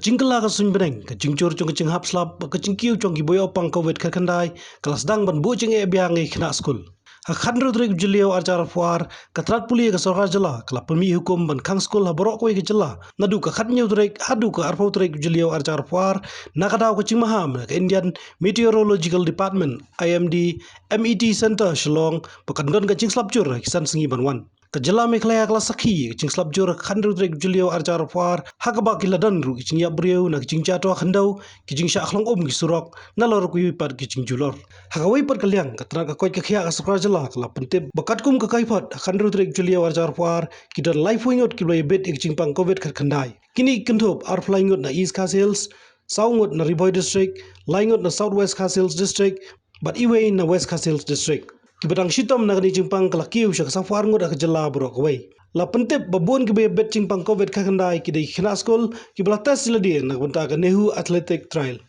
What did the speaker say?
Kacingkela kasunbeneng, kacingcur cung kacing hapslap, kacingkiu cung kiboyo pang COVID kakandai, kelas dang ban bu jingeh biang ïakynduh skul. Hakhandru trik julio arjar fuar, katrat puli ke sorga jela, kala pemi hukum ban kang skul haborok koi ke jela, nadu ka khatnyu trik, hadu ka arpau trik julio arjar fuar, nakadaw kacing maham ke Indian Meteorological Department, IMD, MET Center Shillong, pakandon kacing slapjur kisan sengi banwan. Kejela meklaya kelas sakhi kacing slapjur khandru trik julio arjar fuar, hakaba kiladan ru kacing yabriu na kacing jatuh khandau, kacing syaklong kisurok, nalor kuipat kacing julor. Hakawai pat kaliang katrat ka koi kakya ka sakra jela kala pentip bakat kum ka kaipat khandru trik julio arjar fuar, kidan life wingot kiblai bet kacing pang COVID khandai. Kini ïakynduh ar flyingot na East Khasils, Saungot na Riboy District, Laingot na Southwest Khasils District, but iway na West Khasils District. Kibadang shitom na kani jingpang kalakiw siya kasafar ngot ak jela borok away. La pentip babun kibe bet jingpang COVID kakandai kidai ïakynduh skul kibala tes sila dia na banta ka Nehu Athletic Trial.